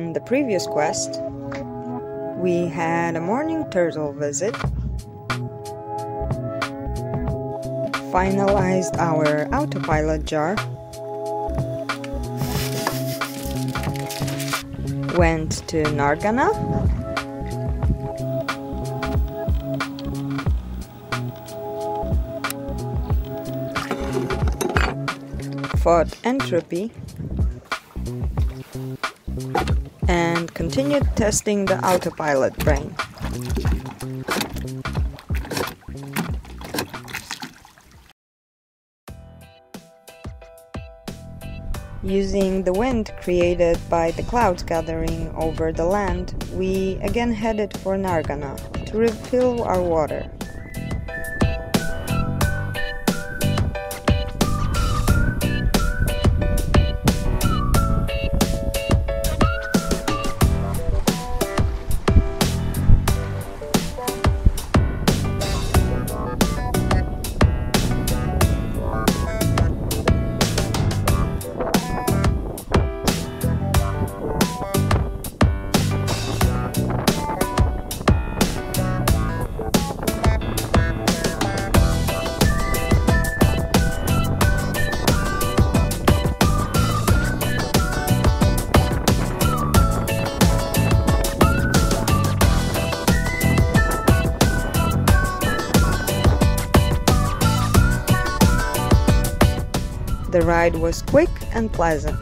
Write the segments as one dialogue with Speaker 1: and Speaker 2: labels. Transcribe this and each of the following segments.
Speaker 1: In the previous quest, we had a morning turtle visit, finalized our autopilot jar, went to Nargana, fought entropy, and continued testing the autopilot brain. Using the wind created by the clouds gathering over the land, we again headed for Nargana to refill our water. The ride was quick and pleasant.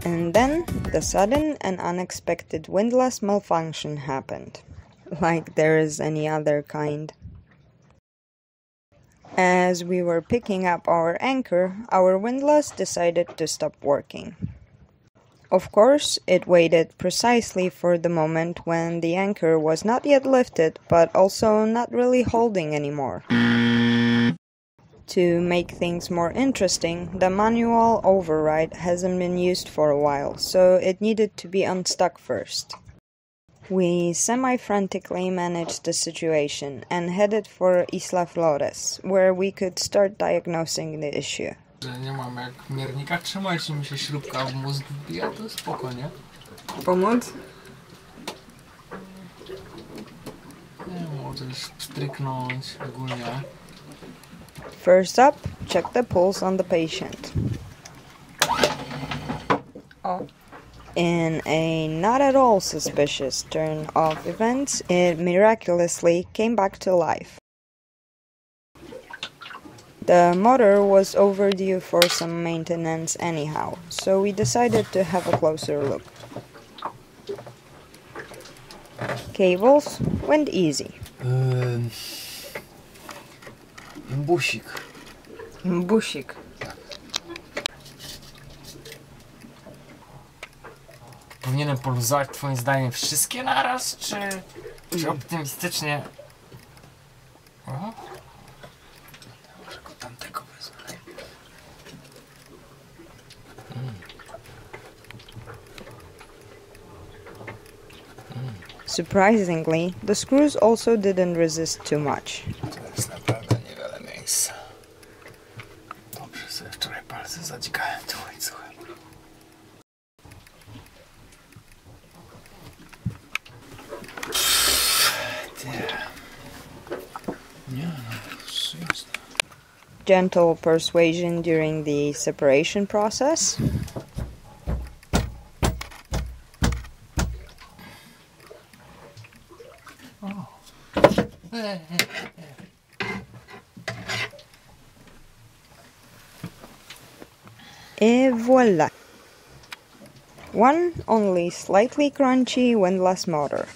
Speaker 1: And then the sudden and unexpected windlass malfunction happened, like there is any other kind. As we were picking up our anchor, our windlass decided to stop working. Of course, it waited precisely for the moment when the anchor was not yet lifted, but also not really holding anymore. To make things more interesting, the manual override hasn't been used for a while, so it needed to be unstuck first. We semi-frantically managed the situation and headed for Isla Flores, where we could start diagnosing the issue.
Speaker 2: Nie mam jak miernika trzymać i mi się śrubka w mózg wbija, to spoko, nie?
Speaker 1: Pomóc?
Speaker 2: Nie, możesz stryknąć ogólnie.
Speaker 1: First up, check the pulse on the patient. In a not at all suspicious turn of events, it miraculously came back to life. The motor was overdue for some maintenance anyhow, so we decided to have a closer look. Cables went easy.
Speaker 2: Busik.
Speaker 1: Busik.
Speaker 2: Powinienem poluzować twoim zdaniem wszystkie naraz, czy optymistycznie? O? Może go tamtego wezmę.
Speaker 1: Surprisingly, the screws also didn't resist too much.
Speaker 2: To jest naprawdę niewiele miejsca. Dobrze sobie wczoraj palce zadzikałem tu łańcuchem.
Speaker 1: Gentle persuasion during the separation process. Et voila! One only slightly crunchy windlass motor.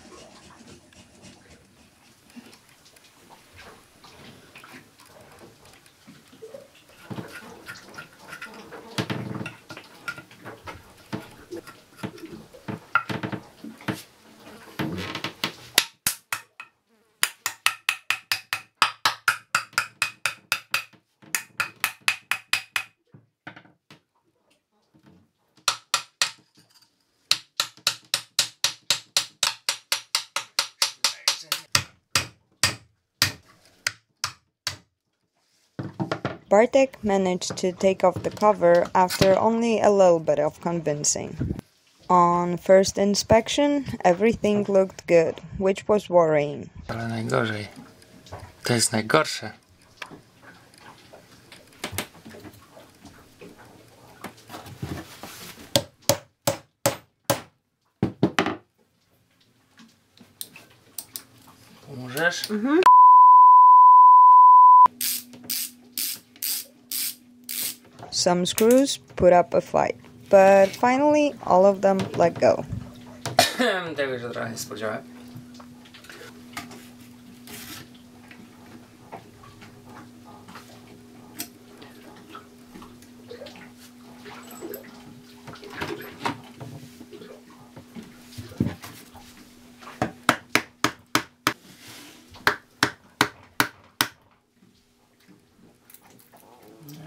Speaker 1: Bartek managed to take off the cover after only a little bit of convincing. On first inspection, everything looked good, which was worrying.
Speaker 2: Ale najgorzej. To jest najgorsze. Pomożesz?
Speaker 1: Some screws put up a fight, but finally all of them let go.
Speaker 2: Tego się trochę nie spodziewałem.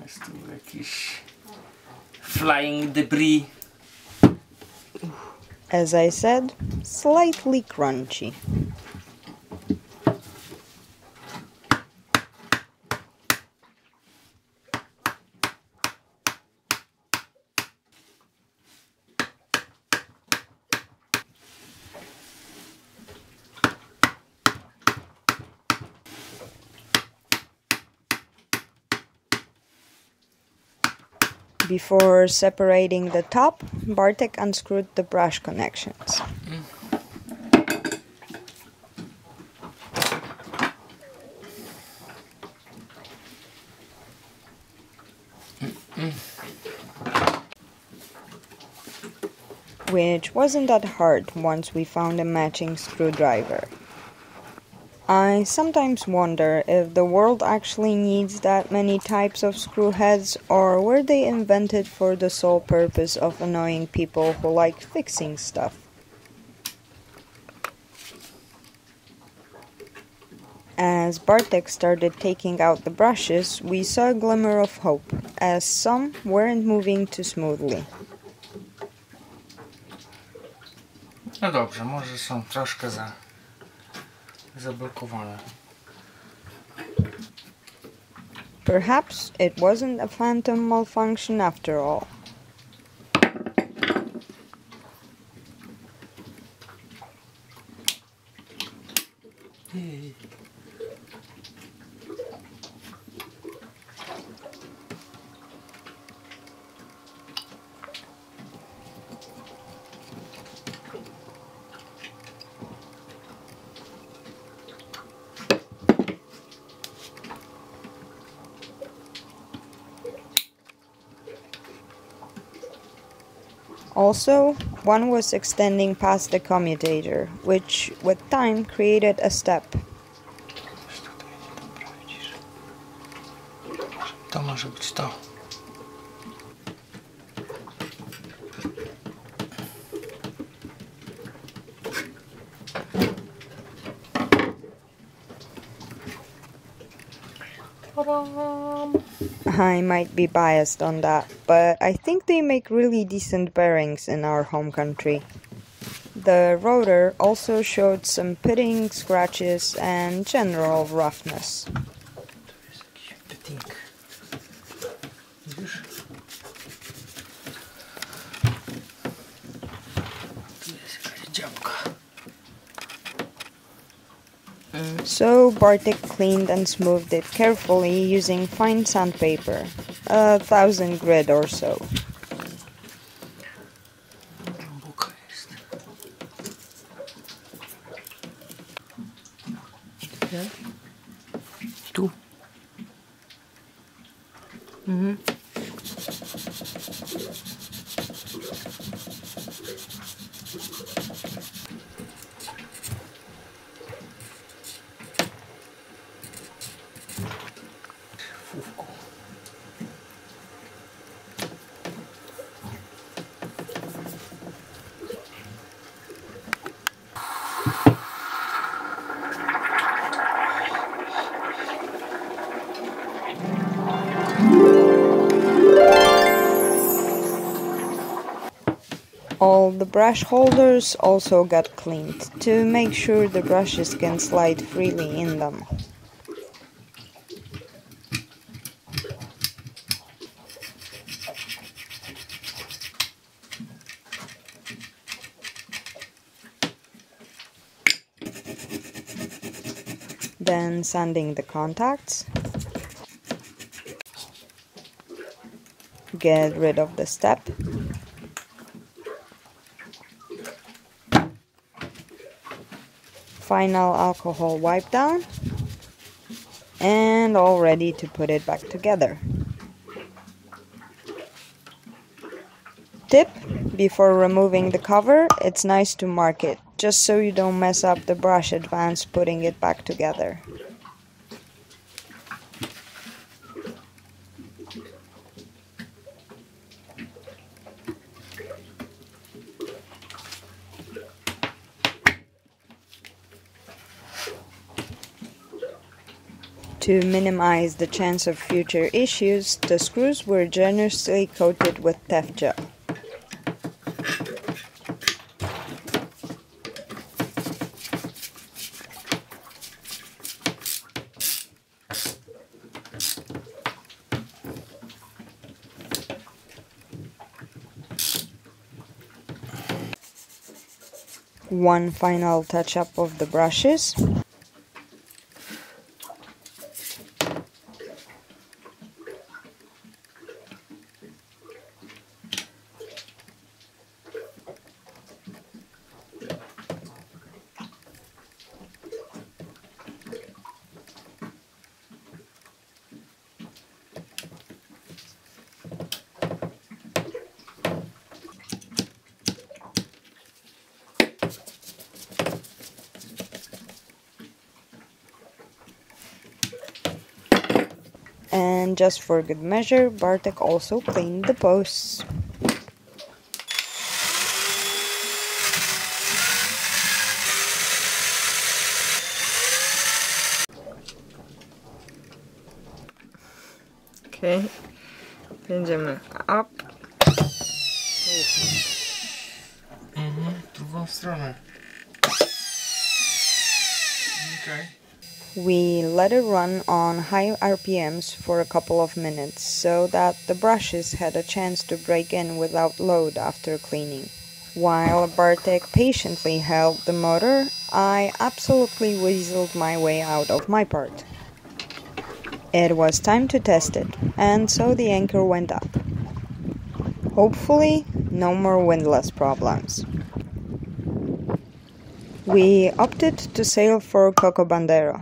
Speaker 2: Jest tu jakiś flying debris.
Speaker 1: As I said, slightly crunchy. Before separating the top, Bartek unscrewed the brush connections. Which wasn't that hard once we found a matching screwdriver. I sometimes wonder if the world actually needs that many types of screw heads, or were they invented for the sole purpose of annoying people who like fixing stuff. As Bartek started taking out the brushes, we saw a glimmer of hope, as some weren't moving too smoothly.
Speaker 2: No dobrze, może są troszkę zablokowane.
Speaker 1: Perhaps it wasn't a phantom malfunction after all. Also, one was extending past the commutator, which with time created a step.
Speaker 2: To może być to.
Speaker 1: I might be biased on that, but I think they make really decent bearings in our home country. The rotor also showed some pitting, scratches, and general roughness. So Bartek cleaned and smoothed it carefully using fine sandpaper, 1,000 grit or so.
Speaker 2: Tu.
Speaker 1: All the brush holders also got cleaned to make sure the brushes can slide freely in them. Then sanding the contacts. Get rid of the step. Final alcohol wipe down. And all ready to put it back together. Tip: before removing the cover, it's nice to mark it, just so you don't mess up the brush advance putting it back together. To minimize the chance of future issues, the screws were generously coated with Tef gel. One final touch-up of the brushes. And just for good measure, Bartek also cleaned the posts.
Speaker 3: Okay, będziemy up.
Speaker 2: Drugą stronę. Okay.
Speaker 1: We let it run on high RPMs for a couple of minutes so that the brushes had a chance to break in without load after cleaning. While Bartek patiently held the motor, I absolutely weaseled my way out of my part. It was time to test it, and so the anchor went up. Hopefully, no more windlass problems. We opted to sail for Coco Bandero.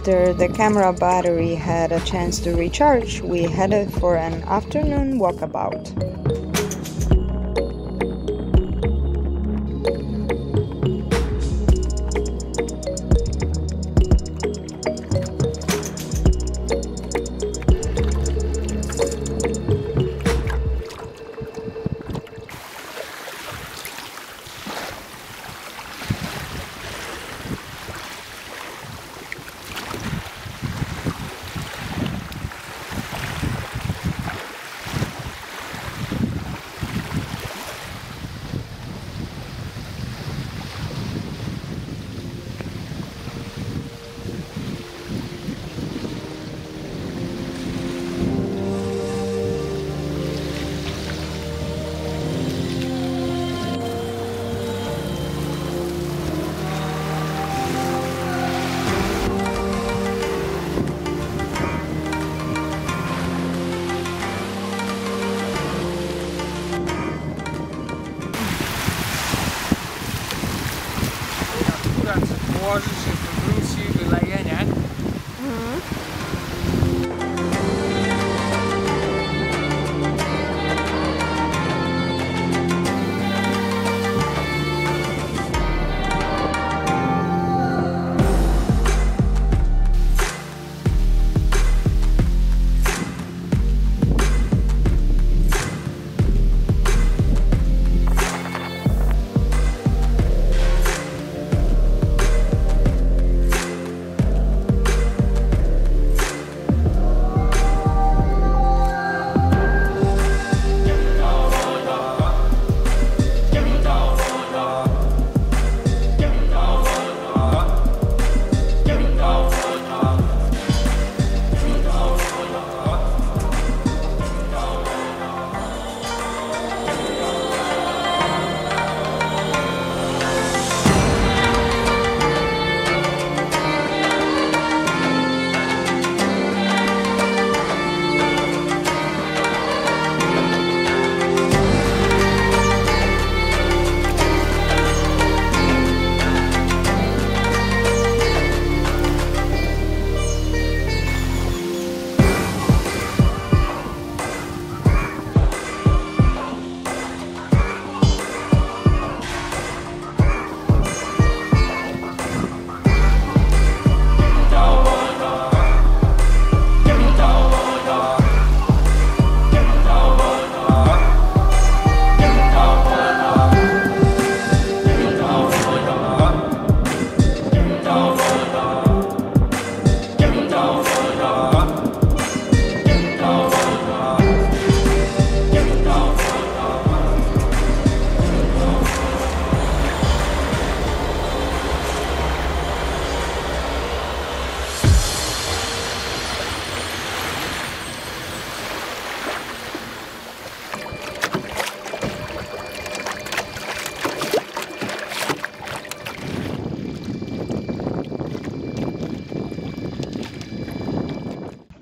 Speaker 1: After the camera battery had a chance to recharge, we headed for an afternoon walkabout.
Speaker 2: Położy się, wywróci, wyleje, nie?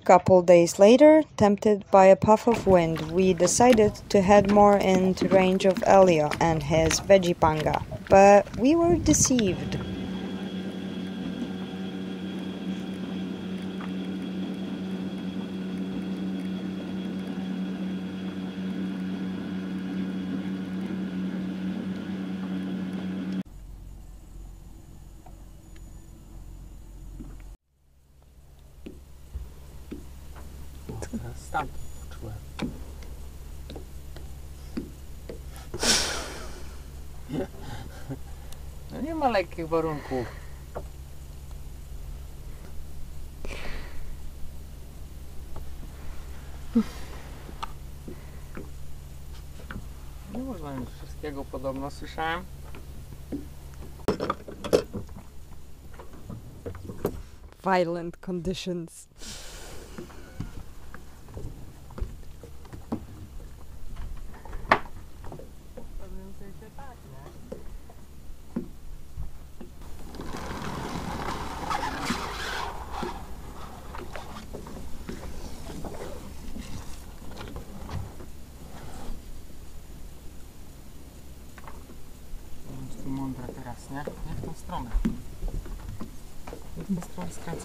Speaker 1: Couple days later, tempted by a puff of wind, we decided to head more into range of Elio and his veggie panga, but we were deceived.
Speaker 2: Stamtąd poczułem. No nie ma lekkich warunków. Nie można mieć wszystkiego, podobno słyszałem.
Speaker 1: Violent conditions.
Speaker 2: Mądre teraz, nie? Nie w tą stronę. Skracasz.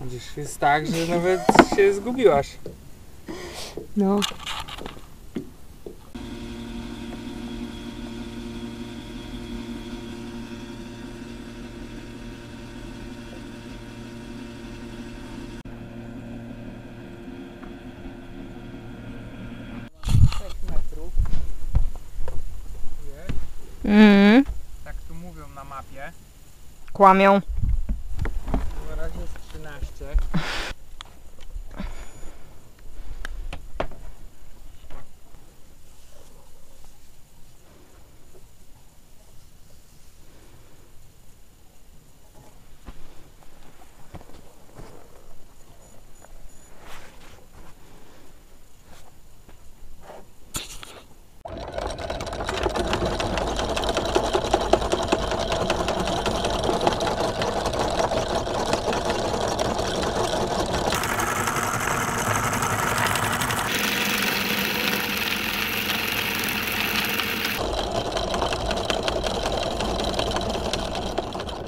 Speaker 2: Widzisz, jest tak, że nawet się zgubiłaś.
Speaker 1: No.
Speaker 2: Tak tu mówią na mapie.
Speaker 1: Kłamią.
Speaker 2: Na razie jest 13.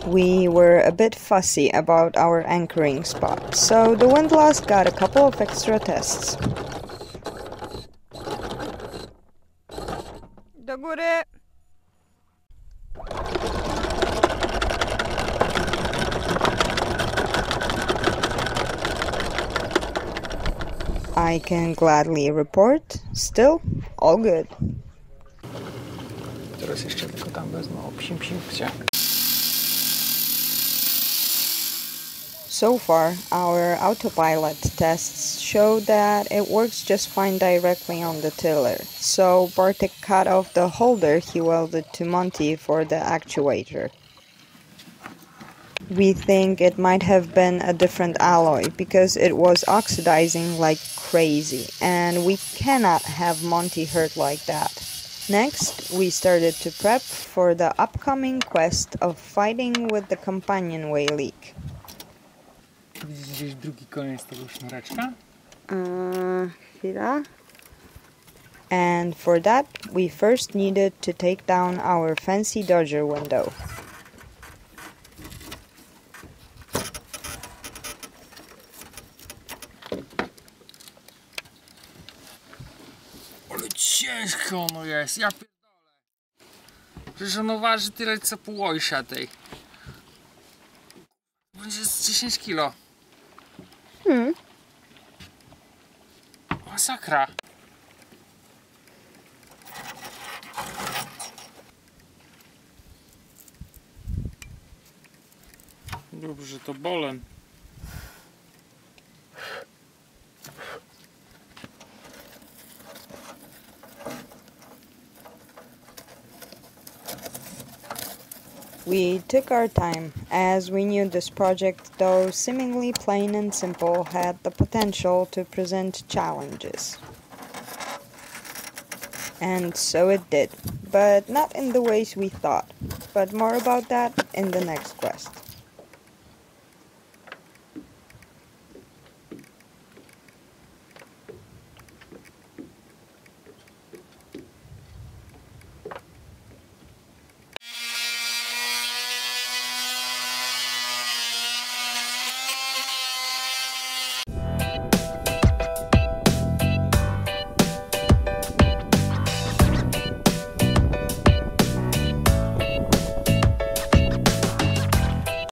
Speaker 1: We were a bit fussy about our anchoring spot, so the Windlass got a couple of extra tests.
Speaker 3: Do góry!
Speaker 1: I can gladly report, still all good.
Speaker 2: Teraz jeszcze tylko tam wezmę o psim psie.
Speaker 1: So far, our autopilot tests show that it works just fine directly on the tiller, so Bartek cut off the holder he welded to Monty for the actuator. We think it might have been a different alloy because it was oxidizing like crazy, and we cannot have Monty hurt like that. Next, we started to prep for the upcoming quest of fighting with the companionway leak.
Speaker 2: Widzisz gdzieś drugi koniec tego sznureczka?
Speaker 1: Chwila. And for that, we first needed to take down our fancy Dodger window.
Speaker 2: Ale ciężko ono jest, ja pierdolę. Przecież ono waży tyle co pół Oysha tej. Będzie z 10 kilo. Masakra. Dobrze, to bolen.
Speaker 1: We took our time, as we knew this project, though seemingly plain and simple, had the potential to present challenges. And so it did, but not in the ways we thought. But more about that in the next quest.